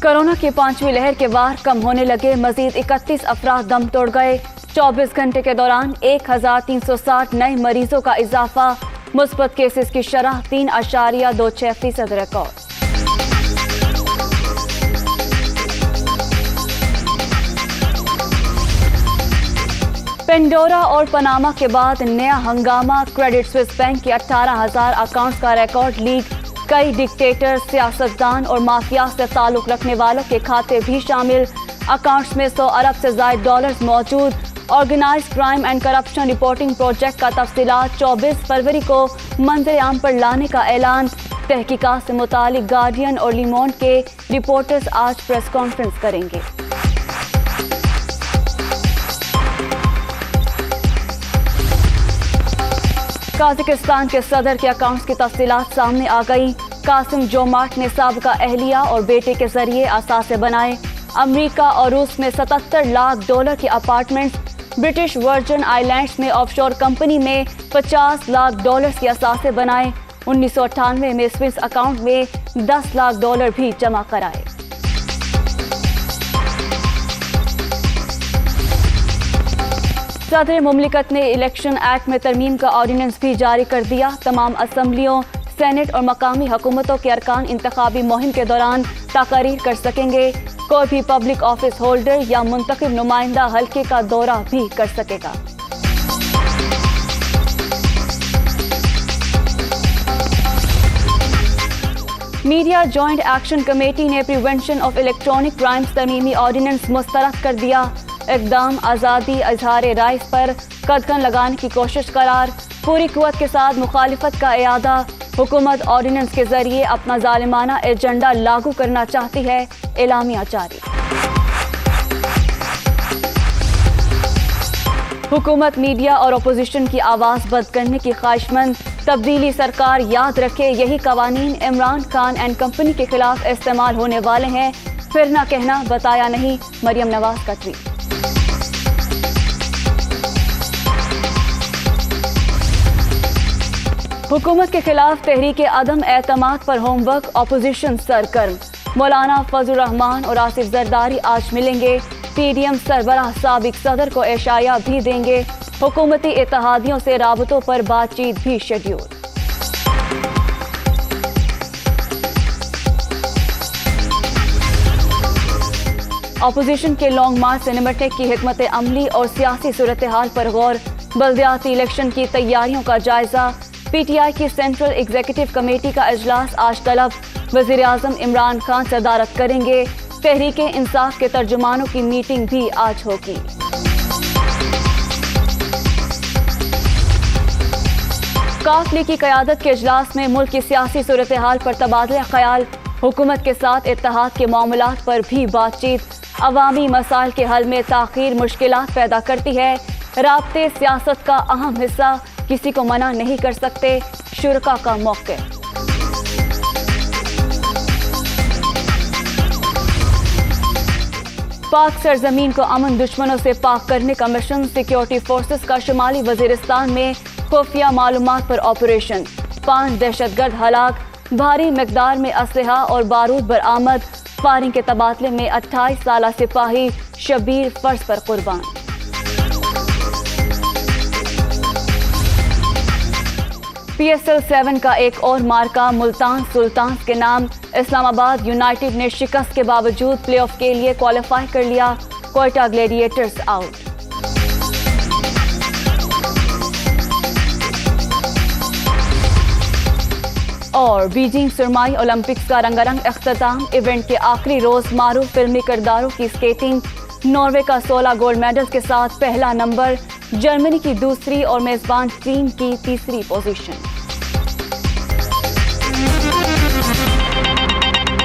Corona की 5वीं लहर के वार कम होने लगे, मजीद 31 अफराद दम तोड़ गए। 24 घंटे के दौरान 1360 नए मरीजों का इजाफा, मुस्बत केसेस की शरह 3.26% रिकॉर्ड। पेंडोरा और पनामा के बाद नया हंगामा, क्रेडिट स्विस बैंक के 18,000 अकाउंट्स का रिकॉर्ड लीक। कई डिक्टेटर, सियासतदान और माफिया से ताल्लुक रखने वालों के खाते भी शामिल। अकाउंट्स में 100 अरब से ज़ायद डॉलर्स मौजूद। Organised crime and corruption reporting project का तफसीलात 24 फरवरी को मंजर आम पर लाने का ऐलान। तहकीकात से मुतालिक गार्डियन और लीमोंड के रिपोर्टर्स आज प्रेस कॉन्फ्रेंस करेंगे। काज़ाकिस्तान के सदर के अकाउंट्स की तफसीलात सामने आ गई। कासिम जोमार्ट ने साबिका अहलिया और बेटे के जरिए असासे बनाए। अमेरिका और रूस में 77 लाख डॉलर के अपार्टमेंट्स। ब्रिटिश वर्जिन आइलैंड्स में ऑफशोर कंपनी में 50 लाख डॉलर के असासे बनाए। 1998 में स्विस अकाउंट में 10 लाख डॉलर भी जमा कराए। सदर मुमलिकत ने इलेक्शन एक्ट में तरमीम का ऑर्डिनेंस भी जारी कर दिया। तमाम असम्बलियों, सेनेट और मकामी हुकूमतों के अरकान इंतखाबी मुहिम के दौरान तकारीर कर सकेंगे। कोई भी पब्लिक ऑफिस होल्डर या मुंतखब नुमाइंदा हल्के का दौरा भी कर सकेगा। मीडिया जॉइंट एक्शन कमेटी ने प्रिवेंशन ऑफ इलेक्ट्रॉनिक क्राइम्स तरमीमी ऑर्डिनेंस मुस्तरद कर दिया। इक़दाम आज़ादी इज़हार राय पर कदगन लगाने की कोशिश करार। पूरी कुव्वत के साथ मुखालिफत का इयादा। हुकूमत ऑर्डिनेंस के जरिए अपना जालिमाना एजेंडा लागू करना चाहती है, एलामिया जारी। हुकूमत मीडिया और अपोजिशन की आवाज़ बंद करने की ख्वाहिशमंद। तब्दीली सरकार याद रखे, यही कवानीन इमरान खान एंड कंपनी के खिलाफ इस्तेमाल होने वाले हैं। फिर ना कहना बताया नहीं, मरियम नवाज का ट्वीट। हुकूमत के खिलाफ तहरीके अदम एतमाद पर होमवर्क, अपोजिशन सरगर्म। मौलाना फजल रहमान और आसिफ जरदारी आज मिलेंगे। पीडीएम सरबराह साबिक सदर को एशाया भी देंगे। हुकूमती इत्तेहादियों से राबतों पर बातचीत भी शेड्यूल। अपोजिशन के लॉन्ग मार्च से निपटने की हिकमत अमली और सियासी सूरत हाल पर गौर। बल्दियाती इलेक्शन की तैयारियों का जायजा। पीटीआई की सेंट्रल एग्जीक्यूटिव कमेटी का इजलास आज तलब। वज़ीर आज़म इमरान खान सदारत करेंगे। तहरीके इंसाफ के तर्जुमानों की मीटिंग भी आज होगी। काफली की क़यादत के इजलास में मुल्क की सियासी सूरत हाल पर तबादला ख्याल। हुकूमत के साथ इत्तेहाद के मामलात पर भी बातचीत। अवामी मसाइल के हल में ताख़ीर मुश्किलात पैदा करती है। राब्ते सियासत का अहम हिस्सा, किसी को मना नहीं कर सकते, शुरका का मौक़िफ़। पाक सरजमीन को अमन दुश्मनों से पाक करने का मिशन। सिक्योरिटी फोर्सेस का शुमाली वजीरिस्तान में खुफिया मालूमात पर ऑपरेशन। 5 दहशतगर्द हलाक। भारी मिकदार में असलहा और बारूद बरामद। फायरिंग के तबादले में 28 साला सिपाही शबीर फर्ज पर कुर्बान। PSL 7 का एक और मार्का मुल्तान सुल्तान्स के नाम। इस्लामाबाद यूनाइटेड ने शिकस्त के बावजूद प्लेऑफ के लिए क्वालिफाई कर लिया। Quetta gladiators out. और बीजिंग सुरमाई ओलंपिक्स का रंगारंग इख्तिताम। इवेंट के आखिरी रोज मारूफ फिल्मी किरदारों की स्केटिंग। नॉर्वे का 16 गोल्ड मेडल्स के साथ पहला नंबर। जर्मनी की दूसरी और मेजबान टीम की तीसरी पोजीशन।